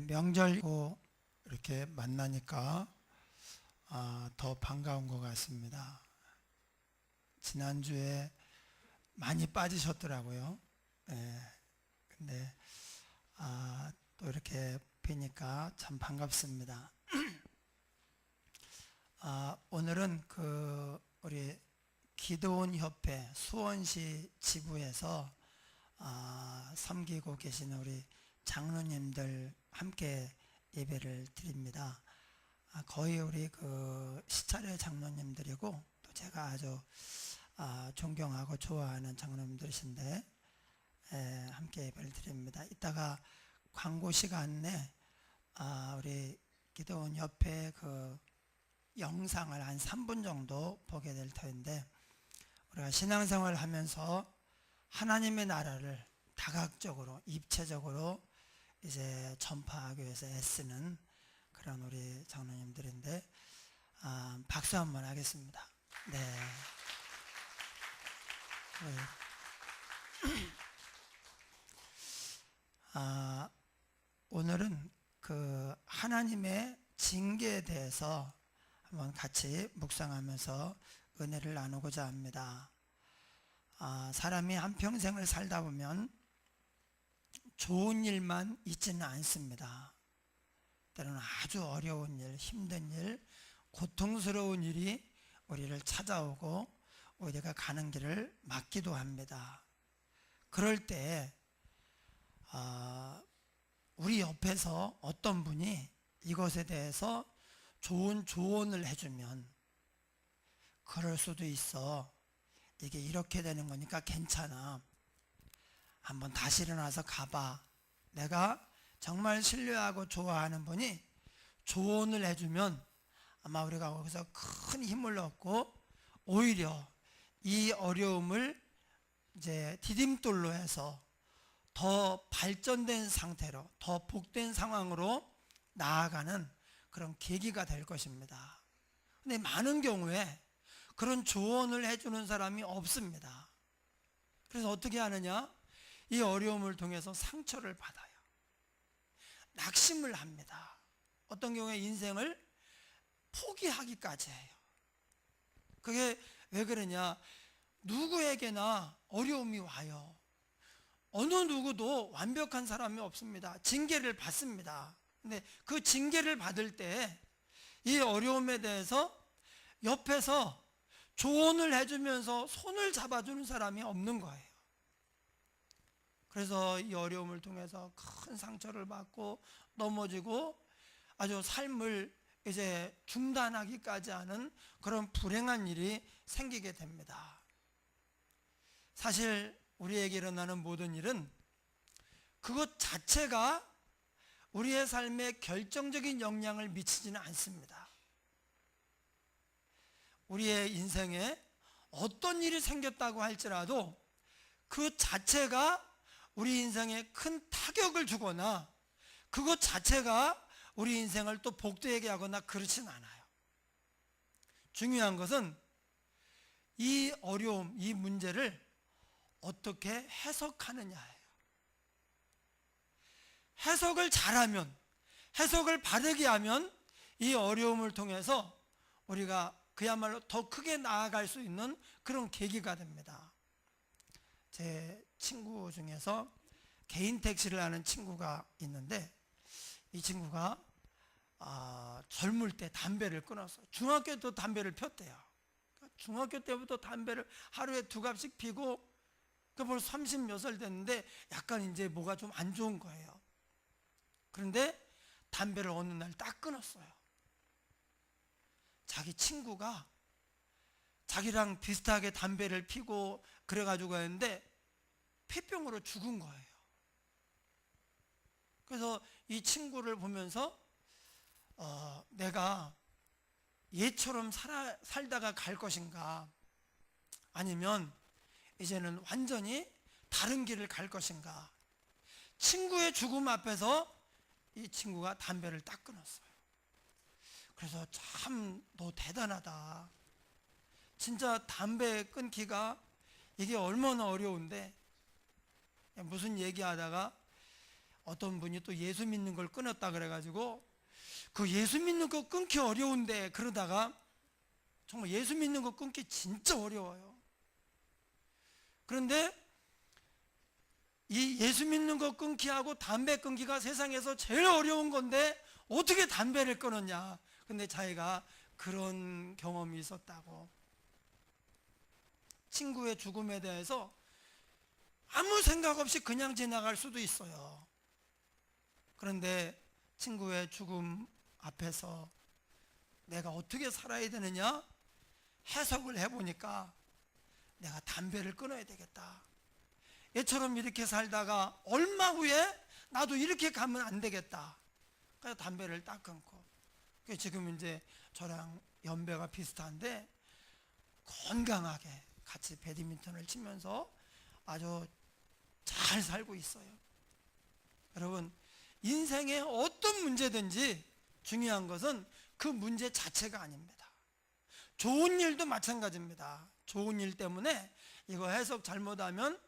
명절이고 이렇게 만나니까 더 반가운 것 같습니다. 지난주에 많이 빠지셨더라고요. 근데 또 이렇게 뵈니까 참 반갑습니다. 오늘은 우리 기도원 협회 수원시 지부에서 섬기고 계신 우리 장로님들 함께 예배를 드립니다. 거의 우리 시차례 장로님들이고 또 제가 아주 존경하고 좋아하는 장로님들이신데 함께 예배를 드립니다. 이따가 광고 시간에 우리 기도원 협회 영상을 한 3분 정도 보게 될 터인데, 우리가 신앙생활을 하면서 하나님의 나라를 다각적으로 입체적으로 이제 전파하기 위해서 애쓰는 그런 우리 장로님들인데 박수 한번 하겠습니다. 네. 오늘은 하나님의 징계에 대해서 한번 같이 묵상하면서 은혜를 나누고자 합니다. 사람이 한평생을 살다 보면 좋은 일만 있지는 않습니다. 때로는 아주 어려운 일, 힘든 일, 고통스러운 일이 우리를 찾아오고 우리가 가는 길을 막기도 합니다. 그럴 때 우리 옆에서 어떤 분이 이것에 대해서 좋은 조언을 해주면, 그럴 수도 있어, 이게 이렇게 되는 거니까 괜찮아, 한번 다시 일어나서 가봐, 내가 정말 신뢰하고 좋아하는 분이 조언을 해주면 아마 우리가 거기서 큰 힘을 얻고 오히려 이 어려움을 이제 디딤돌로 해서 더 발전된 상태로, 더 복된 상황으로 나아가는 그런 계기가 될 것입니다. 근데 많은 경우에 그런 조언을 해주는 사람이 없습니다. 그래서 어떻게 하느냐? 이 어려움을 통해서 상처를 받아요. 낙심을 합니다. 어떤 경우에 인생을 포기하기까지 해요. 그게 왜 그러냐? 누구에게나 어려움이 와요. 어느 누구도 완벽한 사람이 없습니다. 징계를 받습니다. 근데 그 징계를 받을 때 이 어려움에 대해서 옆에서 조언을 해주면서 손을 잡아주는 사람이 없는 거예요. 그래서 이 어려움을 통해서 큰 상처를 받고 넘어지고 아주 삶을 이제 중단하기까지 하는 그런 불행한 일이 생기게 됩니다. 사실 우리에게 일어나는 모든 일은 그것 자체가 우리의 삶에 결정적인 영향을 미치지는 않습니다. 우리의 인생에 어떤 일이 생겼다고 할지라도 그 자체가 우리 인생에 큰 타격을 주거나 그것 자체가 우리 인생을 또 복되게 하거나 그렇진 않아요. 중요한 것은 이 어려움, 이 문제를 어떻게 해석하느냐예요. 해석을 잘하면, 해석을 바르게 하면 이 어려움을 통해서 우리가 그야말로 더 크게 나아갈 수 있는 그런 계기가 됩니다. 제 친구 중에서 개인 택시를 하는 친구가 있는데, 이 친구가 젊을 때 담배를 끊었어요. 중학교 때도 담배를 폈대요. 중학교 때부터 담배를 하루에 2갑씩 피고 벌써 30몇 살 됐는데 약간 이제 뭐가 좀 안 좋은 거예요. 그런데 담배를 어느 날 딱 끊었어요. 자기 친구가 자기랑 비슷하게 담배를 피고 그래가지고 했는데 폐병으로 죽은 거예요. 그래서 이 친구를 보면서 내가 얘처럼 살다가 갈 것인가, 아니면 이제는 완전히 다른 길을 갈 것인가. 친구의 죽음 앞에서 이 친구가 담배를 딱 끊었어요. 그래서 참 너 대단하다. 진짜 담배 끊기가 이게 얼마나 어려운데, 무슨 얘기하다가 어떤 분이 또 예수 믿는 걸 끊었다 그래가지고 그 예수 믿는 거 끊기 어려운데 그러다가 정말 예수 믿는 거 끊기 진짜 어려워요. 그런데 이 예수 믿는 거 끊기하고 담배 끊기가 세상에서 제일 어려운 건데 어떻게 담배를 끊었냐. 근데 자기가 그런 경험이 있었다고. 친구의 죽음에 대해서 아무 생각 없이 그냥 지나갈 수도 있어요. 그런데 친구의 죽음 앞에서 내가 어떻게 살아야 되느냐 해석을 해보니까 내가 담배를 끊어야 되겠다. 얘처럼 이렇게 살다가 얼마 후에 나도 이렇게 가면 안 되겠다. 그래서 담배를 딱 끊고, 지금 이제 저랑 연배가 비슷한데 건강하게 같이 배드민턴을 치면서 아주 잘 살고 있어요. 여러분, 인생에 어떤 문제든지 중요한 것은 그 문제 자체가 아닙니다. 좋은 일도 마찬가지입니다. 좋은 일 때문에 이거 해석 잘못하면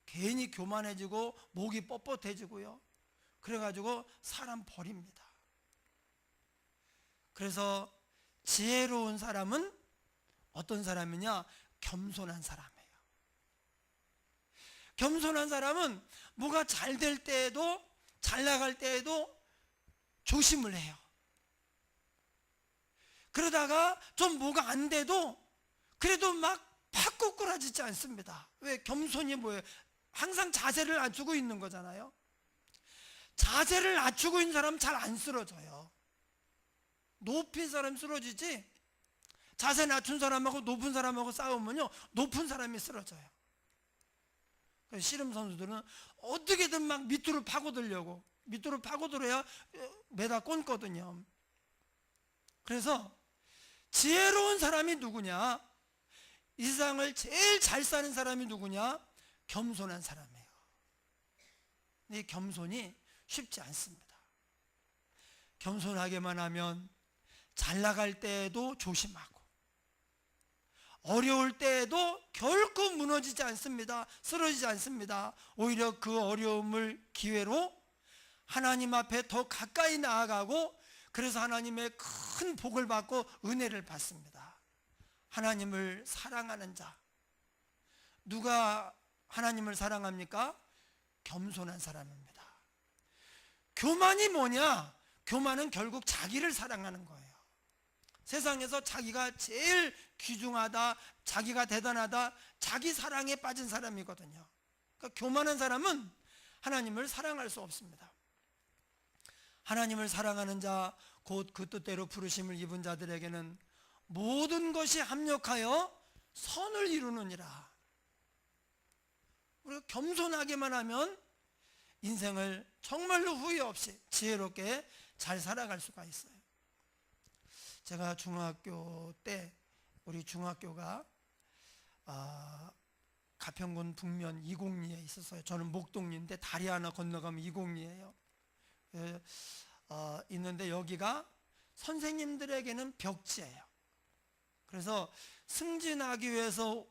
괜히 교만해지고 목이 뻣뻣해지고요. 그래가지고 사람 버립니다. 그래서 지혜로운 사람은 어떤 사람이냐? 겸손한 사람이에요. 겸손한 사람은 뭐가 잘 될 때에도 잘 나갈 때에도 조심을 해요. 그러다가 좀 뭐가 안 돼도 그래도 막 팍꾸꾸라지지 않습니다. 왜? 겸손이 뭐예요? 항상 자세를 낮추고 있는 거잖아요. 자세를 낮추고 있는 사람은 잘 안 쓰러져요. 높인 사람 쓰러지지, 자세 낮춘 사람하고 높은 사람하고 싸우면요 높은 사람이 쓰러져요. 그래서 씨름 선수들은 어떻게든 막 밑으로 파고들려고, 밑으로 파고들어야 매다 꽂거든요. 그래서 지혜로운 사람이 누구냐? 이 세상을 제일 잘 사는 사람이 누구냐? 겸손한 사람이에요. 이 겸손이 쉽지 않습니다. 겸손하게만 하면 잘 나갈 때에도 조심하고 어려울 때에도 결코 무너지지 않습니다. 쓰러지지 않습니다. 오히려 그 어려움을 기회로 하나님 앞에 더 가까이 나아가고, 그래서 하나님의 큰 복을 받고 은혜를 받습니다. 하나님을 사랑하는 자. 누가 하나님을 사랑합니까? 겸손한 사람입니다. 교만이 뭐냐? 교만은 결국 자기를 사랑하는 거예요. 세상에서 자기가 제일 귀중하다, 자기가 대단하다, 자기 사랑에 빠진 사람이거든요. 그러니까 교만한 사람은 하나님을 사랑할 수 없습니다. 하나님을 사랑하는 자, 곧 그 뜻대로 부르심을 입은 자들에게는 모든 것이 합력하여 선을 이루느니라. 우리가 겸손하게만 하면 인생을 정말로 후회 없이 지혜롭게 잘 살아갈 수가 있어요. 제가 중학교 때, 우리 중학교가 가평군 북면 이곡리에 있었어요. 저는 목동리인데 다리 하나 건너가면 이곡리예요. 있는데 여기가 선생님들에게는 벽지예요. 그래서 승진하기 위해서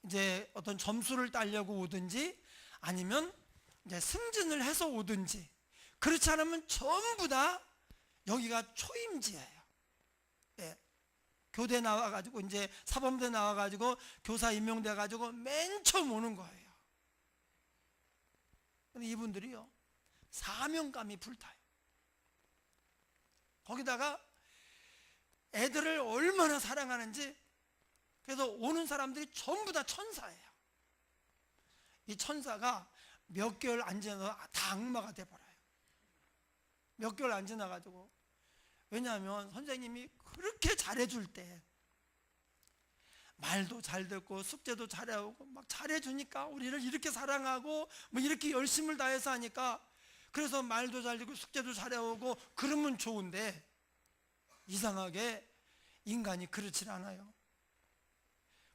이제 어떤 점수를 따려고 오든지 아니면 이제 승진을 해서 오든지, 그렇지 않으면 전부 다 여기가 초임지예요. 예. 교대 나와가지고 이제 사범대 나와가지고 교사 임명돼가지고 맨 처음 오는 거예요. 근데 이분들이요 사명감이 불타요. 거기다가 애들을 얼마나 사랑하는지, 그래서 오는 사람들이 전부 다 천사예요. 이 천사가 몇 개월 안 지나서 다 악마가 돼버려요. 몇 개월 안 지나가지고. 왜냐하면 선생님이 그렇게 잘해줄 때 말도 잘 듣고 숙제도 잘해오고 막 잘해주니까 우리를 이렇게 사랑하고 뭐 이렇게 열심을 다해서 하니까, 그래서 말도 잘 듣고 숙제도 잘해오고 그러면 좋은데 이상하게 인간이 그렇지 않아요.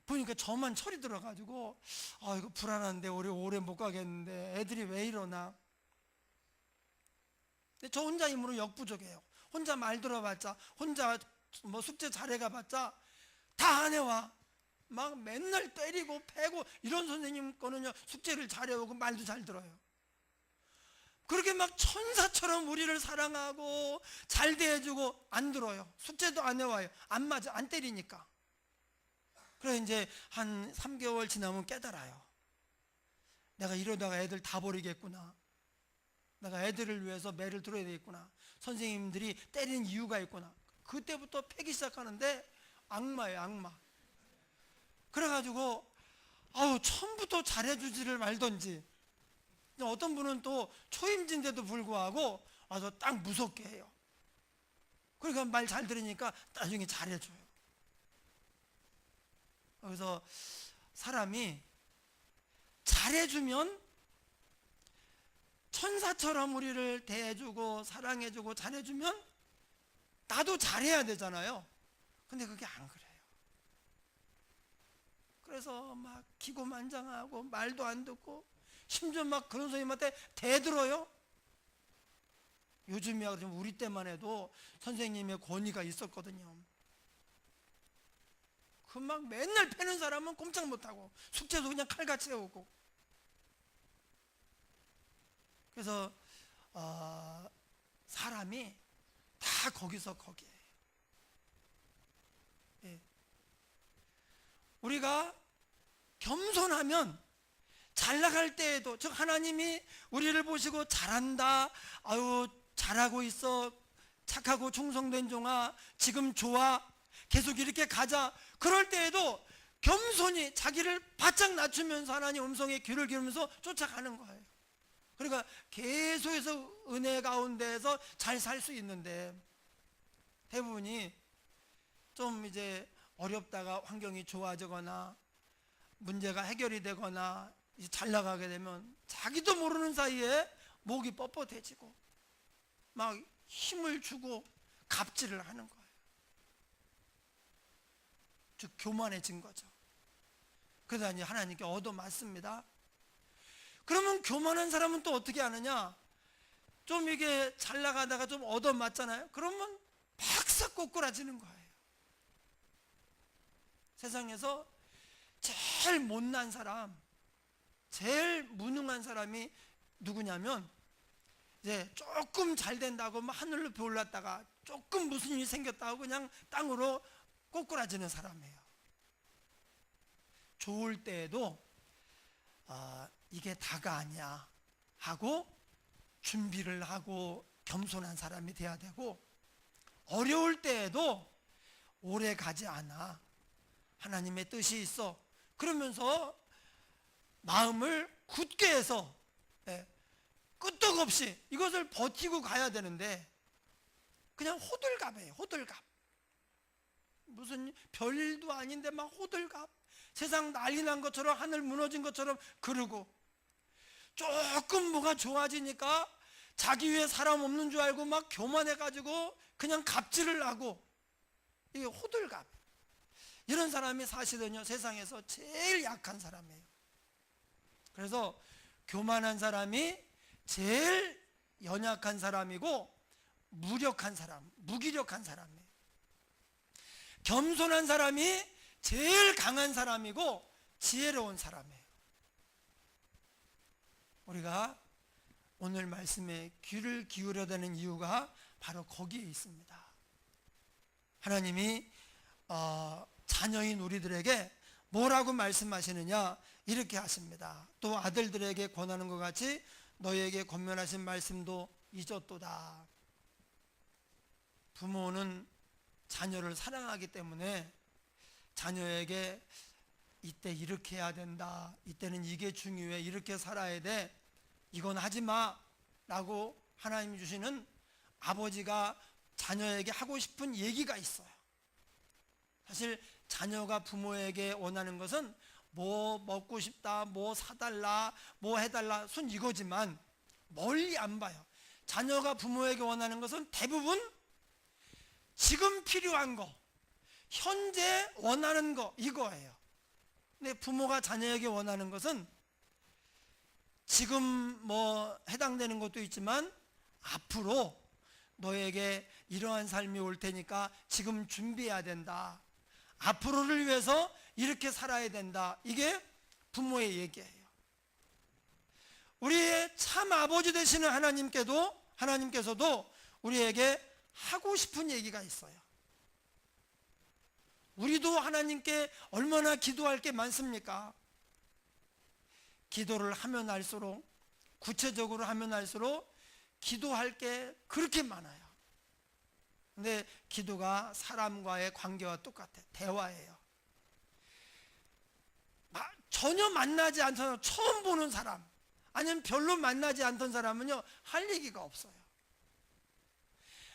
보니까 저만 철이 들어가지고 이거 불안한데 우리 오래 못 가겠는데 애들이 왜 이러나. 근데 저 혼자 힘으로 역부족해요. 혼자 말 들어봤자, 혼자 뭐 숙제 잘해가봤자 다 안 해와. 막 맨날 때리고 패고, 이런 선생님 거는요 숙제를 잘해오고 말도 잘 들어요. 그렇게 막 천사처럼 우리를 사랑하고 잘 대해주고 안 들어요. 숙제도 안 해와요. 안 맞아, 안 때리니까. 그래서 이제 한 3개월 지나면 깨달아요. 내가 이러다가 애들 다 버리겠구나. 내가 애들을 위해서 매를 들어야 되겠구나. 선생님들이 때리는 이유가 있구나. 그때부터 패기 시작하는데 악마예요, 악마. 그래가지고 처음부터 잘해주지를 말던지, 어떤 분은 또 초임진데도 불구하고 와서 딱 무섭게 해요. 그러니까 말 잘 들으니까 나중에 잘해줘요. 그래서 사람이 잘해주면, 천사처럼 우리를 대해주고 사랑해주고 잘해주면 나도 잘해야 되잖아요. 근데 그게 안 그래요. 그래서 막 기고만장하고 말도 안 듣고, 심지어 막 그런 선생님한테 대들어요. 요즘이야 우리 때만 해도 선생님의 권위가 있었거든요. 그 막 맨날 패는 사람은 꼼짝 못하고 숙제도 그냥 칼같이 해오고. 그래서 사람이 다 거기서 거기에. 예. 우리가 겸손하면 잘 나갈 때에도, 즉 하나님이 우리를 보시고 잘한다, 아유 잘하고 있어, 착하고 충성된 종아, 지금 좋아, 계속 이렇게 가자, 그럴 때에도 겸손히 자기를 바짝 낮추면서 하나님 음성에 귀를 기울이면서 쫓아가는 거예요. 그러니까 계속해서 은혜 가운데에서 잘 살 수 있는데, 대부분이 좀 이제 어렵다가 환경이 좋아지거나 문제가 해결이 되거나 이제 잘 나가게 되면 자기도 모르는 사이에 목이 뻣뻣해지고 막 힘을 주고 갑질을 하는 거예요. 즉 교만해진 거죠. 그러다 이제 하나님께 얻어맞습니다. 그러면 교만한 사람은 또 어떻게 하느냐? 좀 이게 잘 나가다가 좀 얻어맞잖아요. 그러면 박사 꼬꾸라지는 거예요. 세상에서 제일 못난 사람, 제일 무능한 사람이 누구냐면, 이제 조금 잘 된다고 막 하늘로 올랐다가 조금 무슨 일이 생겼다고 그냥 땅으로 꼬꾸라지는 사람이에요. 좋을 때에도 이게 다가 아니야 하고 준비를 하고 겸손한 사람이 돼야 되고, 어려울 때에도 오래 가지 않아, 하나님의 뜻이 있어, 그러면서 마음을 굳게 해서 끄떡없이 이것을 버티고 가야 되는데, 그냥 호들갑이에요. 호들갑. 무슨 별일도 아닌데 막 호들갑, 세상 난리 난 것처럼 하늘 무너진 것처럼 그러고, 조금 뭐가 좋아지니까 자기 위에 사람 없는 줄 알고 막 교만해가지고 그냥 갑질을 하고, 이게 호들갑. 이런 사람이 사실은요 세상에서 제일 약한 사람이에요. 그래서 교만한 사람이 제일 연약한 사람이고 무력한 사람, 무기력한 사람이에요. 겸손한 사람이 제일 강한 사람이고 지혜로운 사람이에요. 우리가 오늘 말씀에 귀를 기울여야 되는 이유가 바로 거기에 있습니다. 하나님이 자녀인 우리들에게 뭐라고 말씀하시느냐, 이렇게 하십니다. 또 아들들에게 권하는 것 같이 너희에게 권면하신 말씀도 잊었도다. 부모는 자녀를 사랑하기 때문에 자녀에게 이때 이렇게 해야 된다, 이때는 이게 중요해, 이렇게 살아야 돼, 이건 하지 마 라고 하나님이 주시는 아버지가 자녀에게 하고 싶은 얘기가 있어요. 사실 자녀가 부모에게 원하는 것은 뭐 먹고 싶다, 뭐 사달라, 뭐 해달라, 순 이거지만 멀리 안 봐요. 자녀가 부모에게 원하는 것은 대부분 지금 필요한 거, 현재 원하는 거, 이거예요. 근데 부모가 자녀에게 원하는 것은 지금 뭐 해당되는 것도 있지만 앞으로 너에게 이러한 삶이 올 테니까 지금 준비해야 된다, 앞으로를 위해서 이렇게 살아야 된다, 이게 부모의 얘기예요. 우리의 참 아버지 되시는 하나님께서도 우리에게 하고 싶은 얘기가 있어요. 우리도 하나님께 얼마나 기도할 게 많습니까? 기도를 하면 할수록, 구체적으로 하면 할수록 기도할 게 그렇게 많아요. 근데 기도가 사람과의 관계와 똑같아요. 대화예요. 전혀 만나지 않던 사람, 처음 보는 사람, 아니면 별로 만나지 않던 사람은요, 할 얘기가 없어요.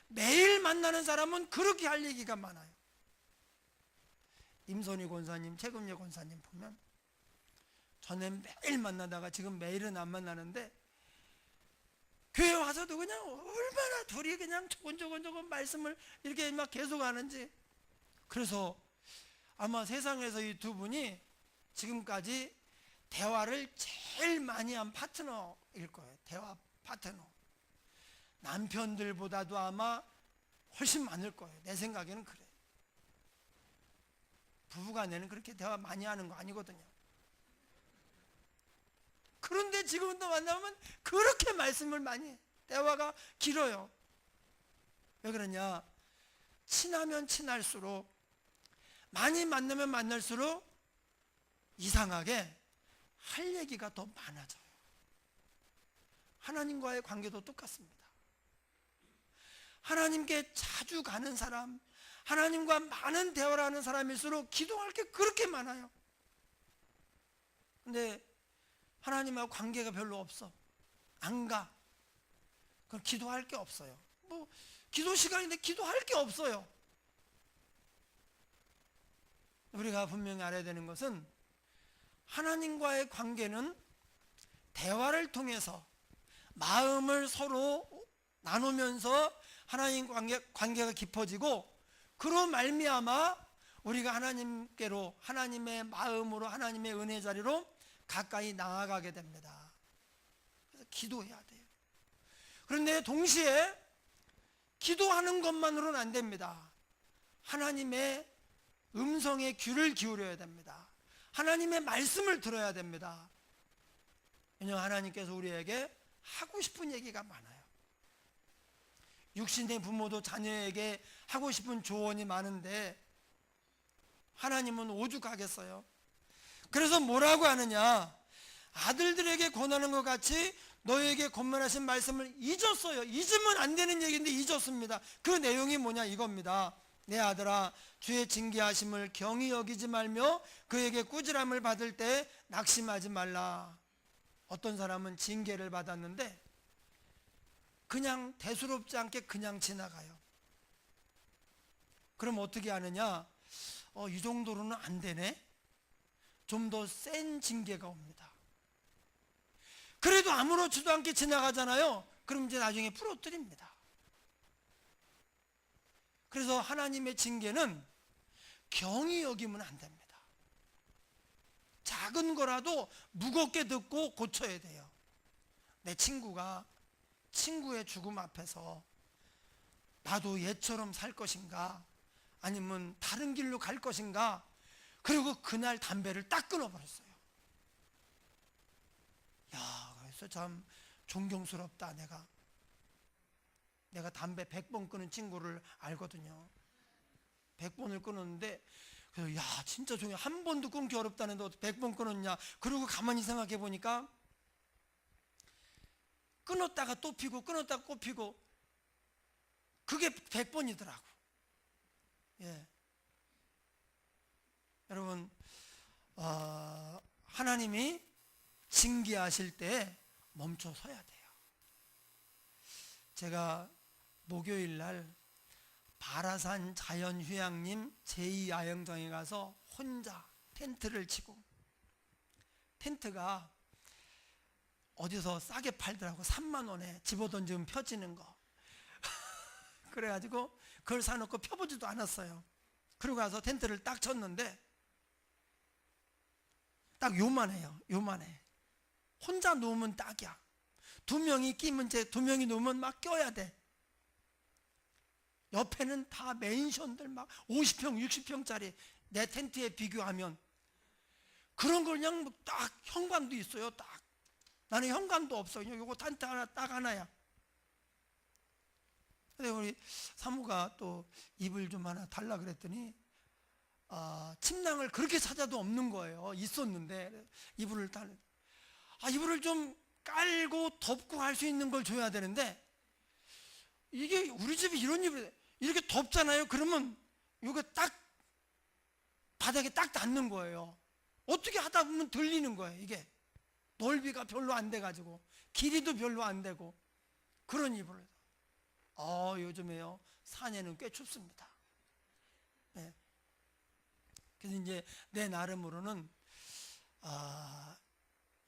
매일 만나는 사람은 그렇게 할 얘기가 많아요. 임선희 권사님, 최금예 권사님 보면 전에 매일 만나다가 지금 매일은 안 만나는데, 교회 와서도 그냥 얼마나 둘이 그냥 조곤조곤 말씀을 이렇게 막 계속 하는지. 그래서 아마 세상에서 이 두 분이 지금까지 대화를 제일 많이 한 파트너일 거예요. 대화 파트너. 남편들보다도 아마 훨씬 많을 거예요. 내 생각에는 그래. 부부간에는 그렇게 대화 많이 하는 거 아니거든요. 그런데 지금도 만나면 그렇게 말씀을 많이 해. 대화가 길어요. 왜 그러냐? 친하면 친할수록, 많이 만나면 만날수록 이상하게 할 얘기가 더 많아져요. 하나님과의 관계도 똑같습니다. 하나님께 자주 가는 사람, 하나님과 많은 대화를 하는 사람일수록 기도할 게 그렇게 많아요. 근데 하나님하고 관계가 별로 없어. 안 가. 그럼 기도할 게 없어요. 뭐 기도 시간인데 기도할 게 없어요. 우리가 분명히 알아야 되는 것은, 하나님과의 관계는 대화를 통해서 마음을 서로 나누면서 하나님 관계가 깊어지고, 그로 말미암아 우리가 하나님께로, 하나님의 마음으로, 하나님의 은혜 자리로 가까이 나아가게 됩니다. 그래서 기도해야 돼요. 그런데 동시에 기도하는 것만으로는 안 됩니다. 하나님의 음성에 귀를 기울여야 됩니다. 하나님의 말씀을 들어야 됩니다. 왜냐하면 하나님께서 우리에게 하고 싶은 얘기가 많아요. 육신의 부모도 자녀에게 하고 싶은 조언이 많은데 하나님은 오죽하겠어요. 그래서 뭐라고 하느냐? 아들들에게 권하는 것 같이 너에게 권면하신 말씀을 잊었어요. 잊으면 안 되는 얘기인데 잊었습니다. 그 내용이 뭐냐 이겁니다. 내 아들아, 주의 징계하심을 경히 여기지 말며 그에게 꾸지람을 받을 때 낙심하지 말라. 어떤 사람은 징계를 받았는데 그냥 대수롭지 않게 그냥 지나가요. 그럼 어떻게 하느냐? 이 정도로는 안 되네? 좀 더 센 징계가 옵니다. 그래도 아무렇지도 않게 지나가잖아요. 그럼 이제 나중에 부러뜨립니다. 그래서 하나님의 징계는 경히 여기면 안 됩니다. 작은 거라도 무겁게 듣고 고쳐야 돼요. 내 친구가 친구의 죽음 앞에서 나도 얘처럼 살 것인가, 아니면 다른 길로 갈 것인가, 그리고 그날 담배를 딱 끊어버렸어요. 야, 그래서 참 존경스럽다. 내가 담배 100번 끊은 친구를 알거든요. 100번을 끊었는데, 그래서 야, 진짜 한 번도 끊기 어렵다는데 어떻게 100번 끊었냐. 그리고 가만히 생각해 보니까 끊었다가 또 피고 끊었다가 또 피고, 그게 100번이더라고. 예. 여러분, 하나님이 징계하실 때 멈춰 서야 돼요. 제가 목요일 날 바라산 자연휴양림 제2야영장에 가서 혼자 텐트를 치고, 텐트가 어디서 싸게 팔더라고. 3만 원에 집어던지면 펴지는 거. 그래가지고 그걸 사놓고 펴보지도 않았어요. 그러고 가서 텐트를 딱 쳤는데 딱 요만해요. 요만해. 혼자 놓으면 딱이야. 2명이 끼면 이제 2명이 놓으면 막 껴야 돼. 옆에는 다 맨션들 막 50평, 60평짜리 내 텐트에 비교하면 그런 걸 그냥 딱 현관도 있어요. 딱 나는 현관도 없어. 요거 텐트 하나 딱 하나야. 근데 우리 사모가 또 이불 좀 하나 달라 그랬더니 침낭을 그렇게 찾아도 없는 거예요. 있었는데 이불을 이불을 좀 깔고 덮고 할 수 있는 걸 줘야 되는데, 이게 우리 집이 이런 이불 이렇게 덮잖아요. 그러면 이거 딱 바닥에 딱 닿는 거예요. 어떻게 하다 보면 들리는 거예요. 이게 넓이가 별로 안 돼가지고 길이도 별로 안 되고 그런 이불을. 요즘에요 산에는 꽤 춥습니다. 네. 그래서 이제 내 나름으로는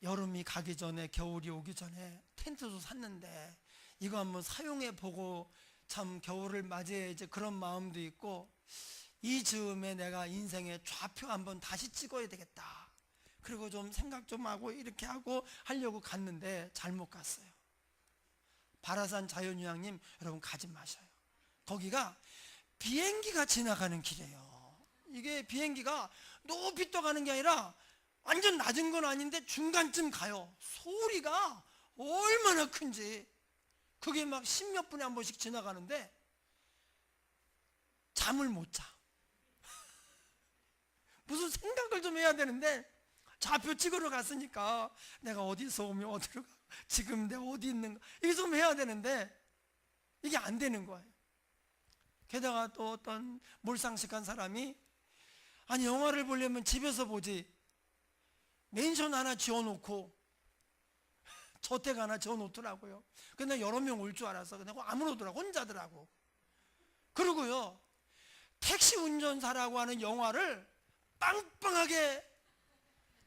여름이 가기 전에, 겨울이 오기 전에 텐트도 샀는데 이거 한번 사용해 보고 참 겨울을 맞이해야지, 그런 마음도 있고, 이 즈음에 내가 인생의 좌표 한번 다시 찍어야 되겠다, 그리고 좀 생각 좀 하고 이렇게 하고 하려고 갔는데 잘못 갔어요. 바라산 자연휴양림 여러분 가지 마셔요. 거기가 비행기가 지나가는 길이에요. 이게 비행기가 높이 떠가는 게 아니라 완전 낮은 건 아닌데 중간쯤 가요. 소리가 얼마나 큰지. 그게 막 10몇 분에 한 번씩 지나가는데 잠을 못 자. 무슨 생각을 좀 해야 되는데 좌표 찍으러 갔으니까 내가 어디서 오면 어디로 가, 지금 내가 어디 있는가, 이게 좀 해야 되는데 이게 안 되는 거예요. 게다가 또 어떤 몰상식한 사람이 아니 영화를 보려면 집에서 보지, 맨션 하나 지어놓고 저택 하나 지어놓더라고요. 근데 여러 명 올 줄 알아서 그냥 안 오더라고, 혼자더라고. 그러고요 택시 운전사라고 하는 영화를 빵빵하게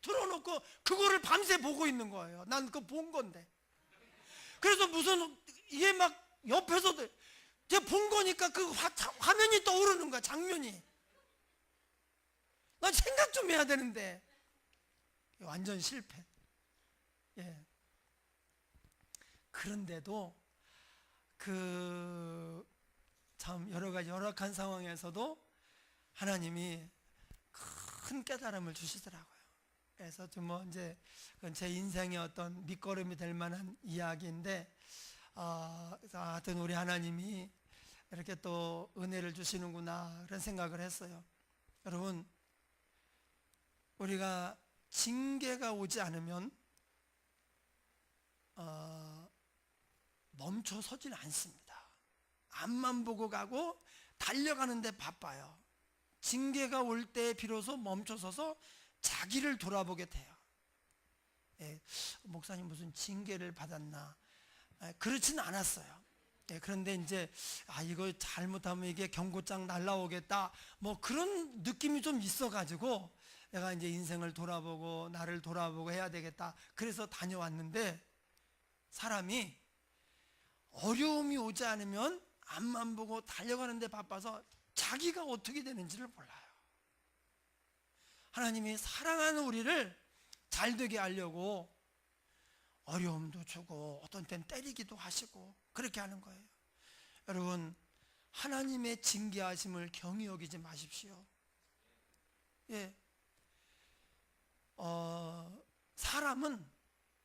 틀어놓고 그거를 밤새 보고 있는 거예요. 난 그거 본 건데. 그래서 무슨 이게 막 옆에서도 제가 본 거니까 그 화면이 떠오르는 거야, 장면이. 난 생각 좀 해야 되는데 완전 실패. 예. 그런데도 참 여러 가지 열악한 상황에서도 하나님이 큰 깨달음을 주시더라고요. 그래서 좀 이제 제 인생의 어떤 밑거름이 될 만한 이야기인데, 하여튼 우리 하나님이 이렇게 또 은혜를 주시는구나 그런 생각을 했어요. 여러분, 우리가 징계가 오지 않으면 멈춰 서지는 않습니다. 앞만 보고 가고 달려가는데 바빠요. 징계가 올 때 비로소 멈춰서서 자기를 돌아보게 돼요. 예, 목사님 무슨 징계를 받았나? 그렇지는 않았어요. 예, 그런데 이제 이거 잘못하면 이게 경고장 날라오겠다, 뭐 그런 느낌이 좀 있어가지고 내가 이제 인생을 돌아보고 나를 돌아보고 해야 되겠다, 그래서 다녀왔는데, 사람이 어려움이 오지 않으면 앞만 보고 달려가는데 바빠서 자기가 어떻게 되는지를 몰라요. 하나님이 사랑하는 우리를 잘 되게 하려고 어려움도 주고 어떤 때는 때리기도 하시고 그렇게 하는 거예요. 여러분, 하나님의 징계하심을 경히 여기지 마십시오. 예. 사람은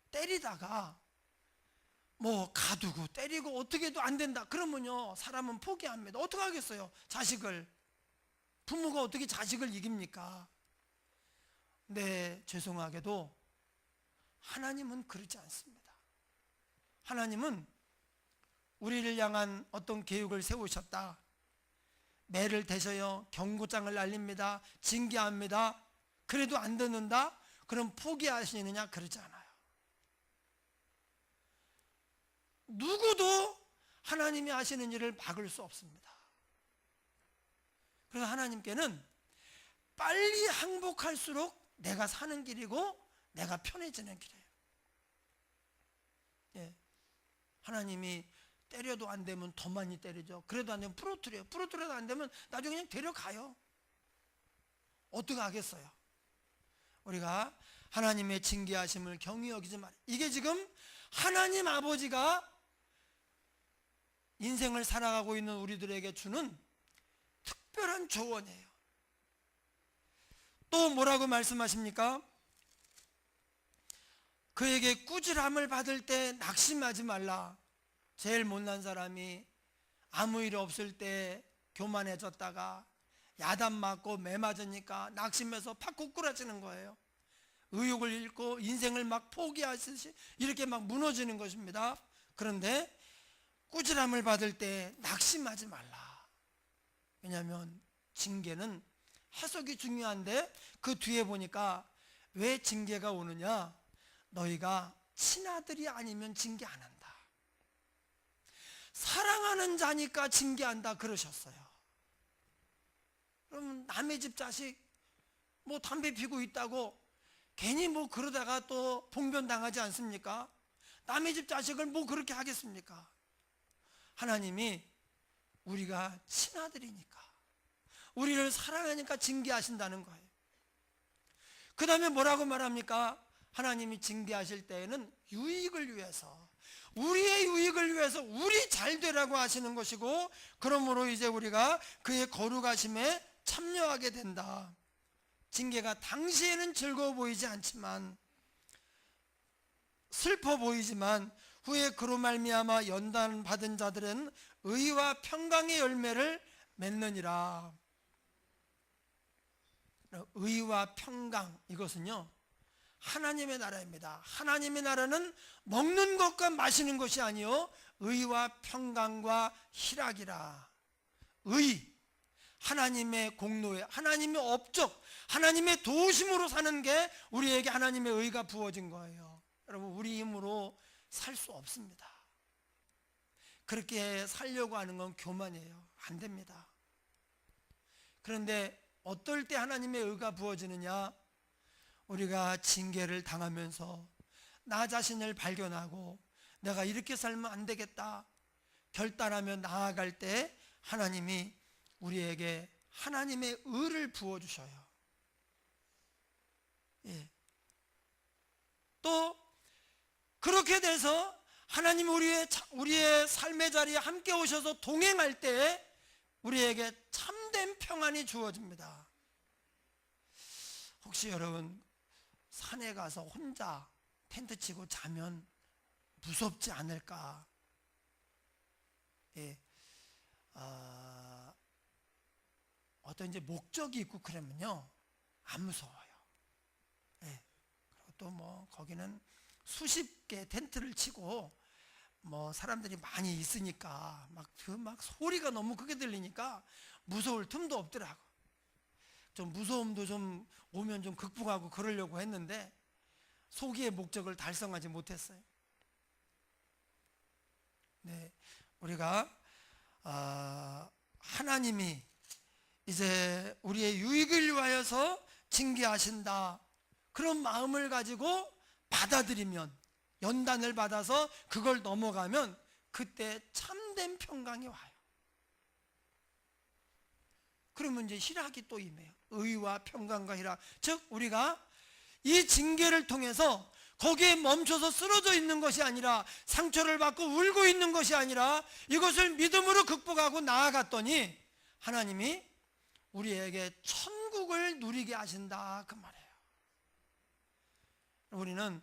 때리다가 뭐 가두고 때리고 어떻게 해도 안 된다 그러면요 사람은 포기합니다. 어떻게 하겠어요? 자식을, 부모가 어떻게 자식을 이깁니까? 네, 죄송하게도 하나님은 그렇지 않습니다. 하나님은 우리를 향한 어떤 계획을 세우셨다, 매를 대셔요 경고장을 날립니다, 징계합니다. 그래도 안 듣는다? 그럼 포기하시느냐? 그러지 않아요. 누구도 하나님이 하시는 일을 막을 수 없습니다. 그래서 하나님께는 빨리 항복할수록 내가 사는 길이고 내가 편해지는 길이에요. 예. 하나님이 때려도 안 되면 더 많이 때리죠. 그래도 안 되면 부러뜨려요. 부러뜨려도 안 되면 나중에 그냥 데려가요. 어떻게 하겠어요? 우리가 하나님의 징계하심을 경히 여기지 말아요. 이게 지금 하나님 아버지가 인생을 살아가고 있는 우리들에게 주는 특별한 조언이에요. 또 뭐라고 말씀하십니까? 그에게 꾸지람을 받을 때 낙심하지 말라. 제일 못난 사람이 아무 일 없을 때 교만해졌다가 야단 맞고 매 맞으니까 낙심해서 팍 꼬꾸라지는 거예요. 의욕을 잃고 인생을 막 포기하듯이 이렇게 막 무너지는 것입니다. 그런데 꾸지람을 받을 때 낙심하지 말라. 왜냐하면 징계는 해석이 중요한데 그 뒤에 보니까 왜 징계가 오느냐? 너희가 친아들이 아니면 징계 안 한다. 사랑하는 자니까 징계한다 그러셨어요. 그럼 남의 집 자식 뭐 담배 피고 있다고 괜히 뭐 그러다가 또 봉변당하지 않습니까? 남의 집 자식을 뭐 그렇게 하겠습니까? 하나님이 우리가 친아들이니까, 우리를 사랑하니까 징계하신다는 거예요. 그 다음에 뭐라고 말합니까? 하나님이 징계하실 때에는 유익을 위해서, 우리의 유익을 위해서 우리 잘 되라고 하시는 것이고, 그러므로 이제 우리가 그의 거룩하심에 참여하게 된다. 징계가 당시에는 즐거워 보이지 않지만, 슬퍼 보이지만 후에 그로 말미암아 연단 받은 자들은 의와 평강의 열매를 맺느니라. 의와 평강, 이것은요 하나님의 나라입니다. 하나님의 나라는 먹는 것과 마시는 것이 아니요 의와 평강과 희락이라. 의, 하나님의 공로에, 하나님의 업적, 하나님의 도우심으로 사는 게 우리에게 하나님의 의가 부어진 거예요. 여러분, 우리 힘으로 살 수 없습니다. 그렇게 살려고 하는 건 교만이에요. 안 됩니다. 그런데 어떨 때 하나님의 의가 부어지느냐? 우리가 징계를 당하면서 나 자신을 발견하고 내가 이렇게 살면 안 되겠다 결단하며 나아갈 때 하나님이 우리에게 하나님의 의를 부어주셔요. 예. 또 그렇게 돼서 하나님 우리의 삶의 자리에 함께 오셔서 동행할 때 우리에게 참된 평안이 주어집니다. 혹시 여러분 산에 가서 혼자 텐트 치고 자면 무섭지 않을까? 예. 어떤 이제 목적이 있고 그러면요 안 무서워요. 예. 그리고 또 뭐 거기는 수십 개 텐트를 치고 뭐 사람들이 많이 있으니까 막 소리가 너무 크게 들리니까 무서울 틈도 없더라고. 좀 무서움도 좀 오면 좀 극복하고 그러려고 했는데 소기의 목적을 달성하지 못했어요. 네, 우리가 하나님이 이제 우리의 유익을 위하여서 징계하신다 그런 마음을 가지고 받아들이면, 연단을 받아서 그걸 넘어가면 그때 참된 평강이 와요. 그러면 이제 희락이 또 임해요. 의와 평강과 희락. 즉 우리가 이 징계를 통해서 거기에 멈춰서 쓰러져 있는 것이 아니라, 상처를 받고 울고 있는 것이 아니라 이것을 믿음으로 극복하고 나아갔더니 하나님이 우리에게 천국을 누리게 하신다 그 말이에요. 우리는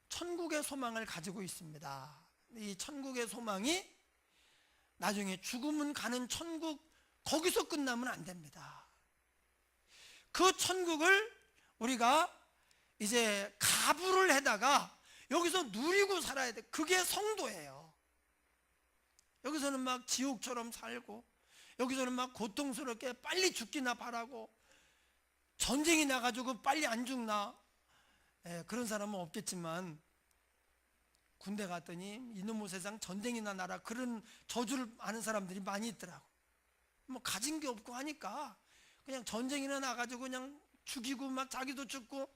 천국의 소망을 가지고 있습니다. 이 천국의 소망이 나중에 죽으면 가는 천국, 거기서 끝나면 안 됩니다. 그 천국을 우리가 이제 가부를 해다가 여기서 누리고 살아야 돼. 그게 성도예요. 여기서는 막 지옥처럼 살고, 여기서는 막 고통스럽게 빨리 죽기나 바라고, 전쟁이 나가지고 빨리 안 죽나, 그런 사람은 없겠지만 군대 갔더니 이놈의 세상 전쟁이나 나라, 그런 저주를 아는 사람들이 많이 있더라고. 뭐 가진 게 없고 하니까 그냥 전쟁이나 나가지고 그냥 죽이고 막 자기도 죽고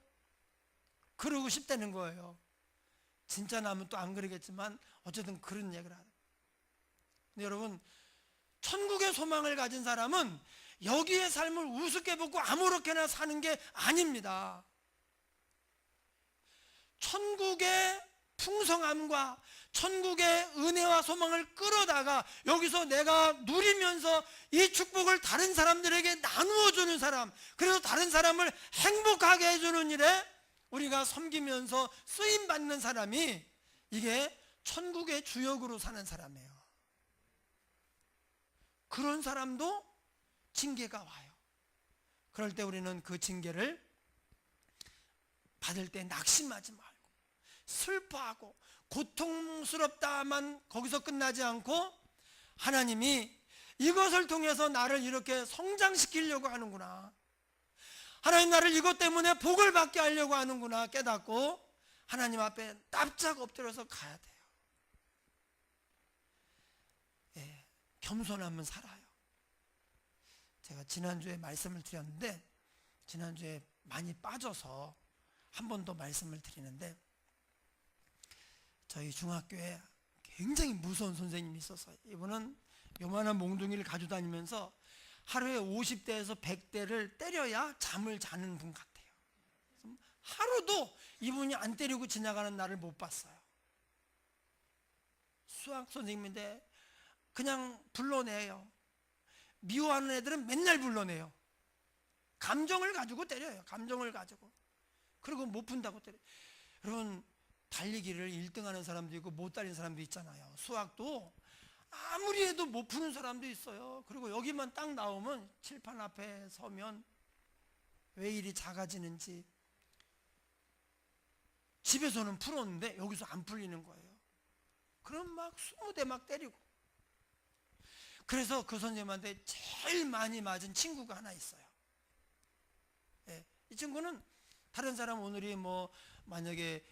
그러고 싶다는 거예요. 진짜 나면 또 안 그러겠지만 어쨌든 그런 얘기를 하죠. 근데 여러분, 천국의 소망을 가진 사람은 여기의 삶을 우습게 보고 아무렇게나 사는 게 아닙니다. 천국의 풍성함과 천국의 은혜와 소망을 끌어다가 여기서 내가 누리면서 이 축복을 다른 사람들에게 나누어 주는 사람, 그래서 다른 사람을 행복하게 해주는 일에 우리가 섬기면서 쓰임받는 사람이 이게 천국의 주역으로 사는 사람이에요. 그런 사람도 징계가 와요. 그럴 때 우리는 그 징계를 받을 때 낙심하지 말고 슬퍼하고 고통스럽다만 거기서 끝나지 않고 하나님이 이것을 통해서 나를 이렇게 성장시키려고 하는구나, 하나님 나를 이것 때문에 복을 받게 하려고 하는구나 깨닫고 하나님 앞에 납작 엎드려서 가야 돼요. 예, 겸손하면 살아요. 제가 지난주에 말씀을 드렸는데 지난주에 많이 빠져서 한 번 더 말씀을 드리는데, 저희 중학교에 굉장히 무서운 선생님이 있었어요. 이분은 요만한 몽둥이를 가지고 다니면서 하루에 50대에서 100대를 때려야 잠을 자는 분 같아요. 하루도 이분이 안 때리고 지나가는 날을 못 봤어요. 수학 선생님인데 그냥 불러내요. 미워하는 애들은 맨날 불러내요. 감정을 가지고 때려요. 감정을 가지고. 그리고 못 푼다고 때려요. 여러분, 달리기를 1등하는 사람도 있고 못 달리는 사람도 있잖아요. 수학도 아무리 해도 못 푸는 사람도 있어요. 그리고 여기만 딱 나오면 칠판 앞에 서면 왜 이리 작아지는지, 집에서는 풀었는데 여기서 안 풀리는 거예요. 그럼 막 20대 막 때리고. 그래서 그 선생님한테 제일 많이 맞은 친구가 하나 있어요. 예, 이 친구는 다른 사람 오늘이 뭐 만약에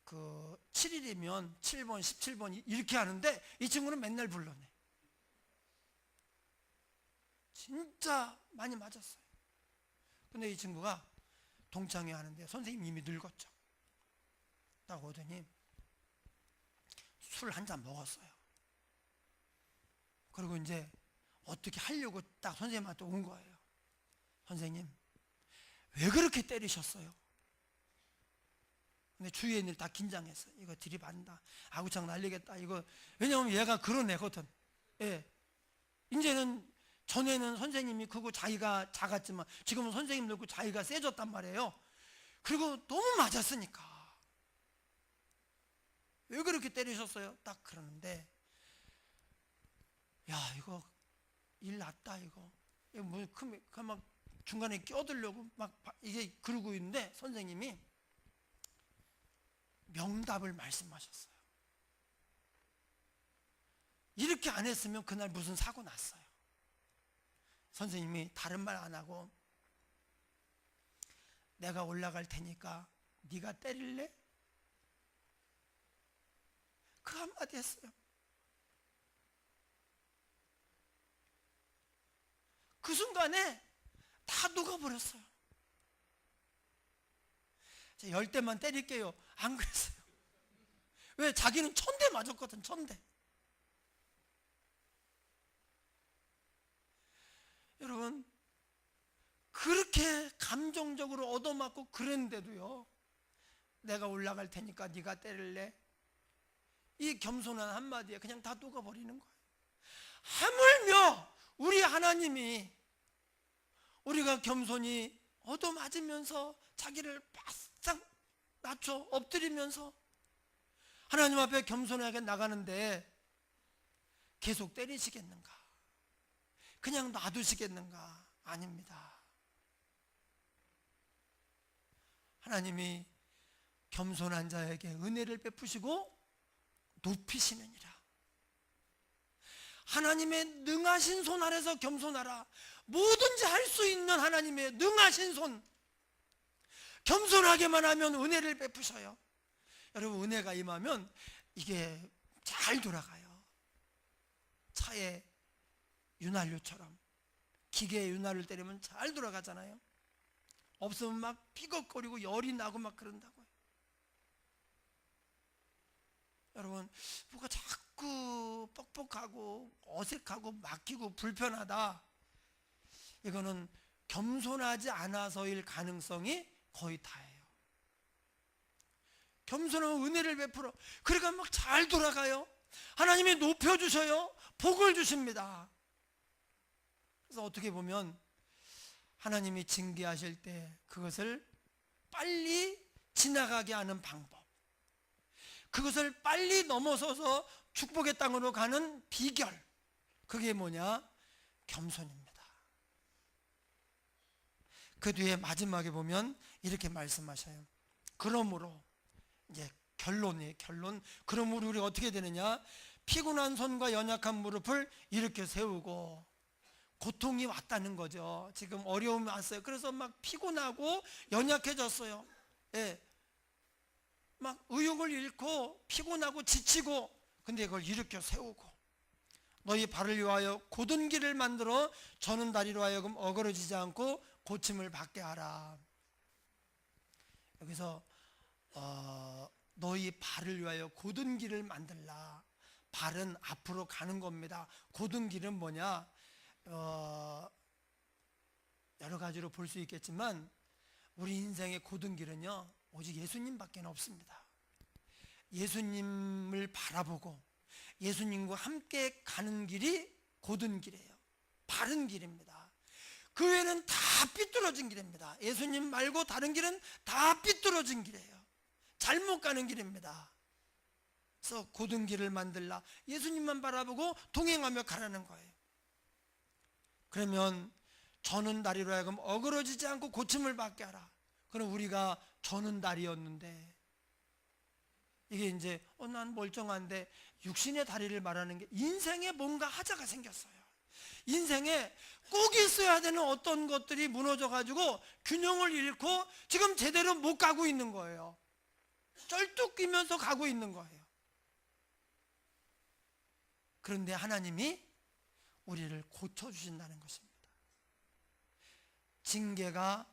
그 7일이면 7번, 17번 이렇게 하는데 이 친구는 맨날 불러내. 진짜 많이 맞았어요. 근데 이 친구가 동창회 하는데 선생님 이미 늙었죠. 딱 오더니 술 한 잔 먹었어요. 그리고 이제 어떻게 하려고 딱 선생님한테 온 거예요. 선생님, 왜 그렇게 때리셨어요? 근데 주위에 있는 다 긴장했어요. 이거 들이받는다, 아구창 날리겠다 이거. 왜냐하면 얘가 그런 애거든. 예. 이제는 전에는 선생님이 크고 자기가 작았지만 지금은 선생님 늙고 자기가 세졌단 말이에요. 그리고 너무 맞았으니까 왜 그렇게 때리셨어요? 딱 그러는데, 야 이거 일 났다 이거 뭐 막 중간에 껴들려고 막 이게 그러고 있는데 선생님이 명답을 말씀하셨어요. 이렇게 안 했으면 그날 무슨 사고 났어요. 선생님이 다른 말 안 하고 내가 올라갈 테니까 네가 때릴래? 그 한마디 했어요. 그 순간에 다 녹아버렸어요. 10대만 때릴게요. 안 그랬어요. 왜? 자기는 1000대 맞았거든. 1000대. 여러분, 그렇게 감정적으로 얻어맞고 그랬는데도요, 내가 올라갈 테니까 네가 때릴래? 이 겸손한 한마디에 그냥 다 녹아버리는 거예요. 하물며 우리 하나님이 우리가 겸손히 얻어맞으면서 자기를 바싹 낮춰 엎드리면서 하나님 앞에 겸손하게 나가는데 계속 때리시겠는가? 그냥 놔두시겠는가? 아닙니다. 하나님이 겸손한 자에게 은혜를 베푸시고 높이시느니라. 하나님의 능하신 손 아래서 겸손하라. 뭐든지 할 수 있는 하나님의 능하신 손, 겸손하게만 하면 은혜를 베푸셔요. 여러분, 은혜가 임하면 이게 잘 돌아가요. 차에 윤활유처럼 기계에 윤활유를 때리면 잘 돌아가잖아요. 없으면 막 삐걱거리고 열이 나고 막 그런다고요. 여러분, 뭐가 자꾸 뻑뻑하고 어색하고 막히고 불편하다, 이거는 겸손하지 않아서일 가능성이 거의 다예요. 겸손하면 은혜를 베풀어. 그러니까 막 잘 돌아가요. 하나님이 높여주셔요. 복을 주십니다. 그래서 어떻게 보면 하나님이 징계하실 때 그것을 빨리 지나가게 하는 방법, 그것을 빨리 넘어서서 축복의 땅으로 가는 비결, 그게 뭐냐? 겸손입니다. 그 뒤에 마지막에 보면 이렇게 말씀하셔요. 그러므로, 이제 결론이에요. 결론. 그러므로 우리 어떻게 되느냐? 피곤한 손과 연약한 무릎을 이렇게 세우고, 고통이 왔다는 거죠. 지금 어려움이 왔어요. 그래서 막 피곤하고 연약해졌어요. 예. 막 의욕을 잃고 피곤하고 지치고, 근데 그걸 일으켜 세우고, 너희 발을 위하여 곧은 길을 만들어 저는 다리로 하여금 어그러지지 않고 고침을 받게 하라. 여기서 너희 발을 위하여 곧은 길을 만들라. 발은 앞으로 가는 겁니다. 곧은 길은 뭐냐? 여러 가지로 볼 수 있겠지만 우리 인생의 곧은 길은요, 오직 예수님밖에 없습니다. 예수님을 바라보고 예수님과 함께 가는 길이 곧은 길이에요. 바른 길입니다. 그 외에는 다 삐뚤어진 길입니다. 예수님 말고 다른 길은 다 삐뚤어진 길이에요. 잘못 가는 길입니다. 그래서 곧은 길을 만들라. 예수님만 바라보고 동행하며 가라는 거예요. 그러면 저는 다리로 하여금 어그러지지 않고 고침을 받게 하라. 그럼 우리가 저는 다리였는데, 이게 이제 난 멀쩡한데, 육신의 다리를 말하는 게 인생에 뭔가 하자가 생겼어요. 인생에 꼭 있어야 되는 어떤 것들이 무너져 가지고 균형을 잃고 지금 제대로 못 가고 있는 거예요. 쩔뚝 끼면서 가고 있는 거예요. 그런데 하나님이 우리를 고쳐주신다는 것입니다. 징계가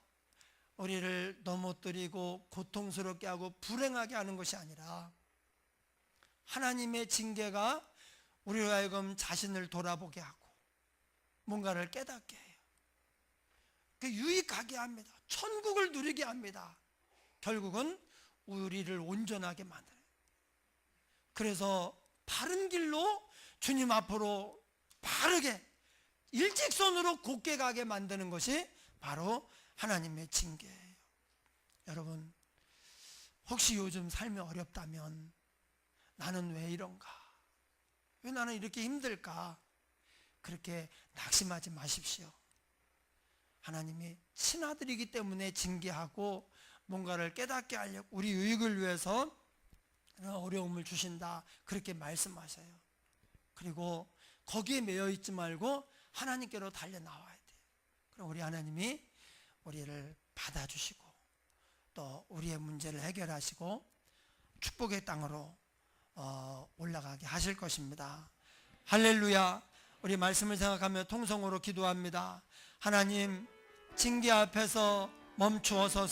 우리를 넘어뜨리고 고통스럽게 하고 불행하게 하는 것이 아니라, 하나님의 징계가 우리로 하여금 자신을 돌아보게 하고 뭔가를 깨닫게 해요. 그 유익하게 합니다. 천국을 누리게 합니다. 결국은 우리를 온전하게 만들어요. 그래서 바른 길로 주님 앞으로 바르게 일직선으로 곧게 가게 만드는 것이 바로 하나님의 징계예요. 여러분, 혹시 요즘 삶이 어렵다면 나는 왜 이런가? 왜 나는 이렇게 힘들까? 그렇게 낙심하지 마십시오. 하나님이 친아들이기 때문에 징계하고 뭔가를 깨닫게 하려고 우리 유익을 위해서 어려움을 주신다, 그렇게 말씀하셔요. 그리고 거기에 매여 있지 말고 하나님께로 달려 나와야 돼요. 그럼 우리 하나님이 우리를 받아주시고 또 우리의 문제를 해결하시고 축복의 땅으로 올라가게 하실 것입니다. 할렐루야. 우리 말씀을 생각하며 통성으로 기도합니다. 하나님, 징계 앞에서 멈추어서서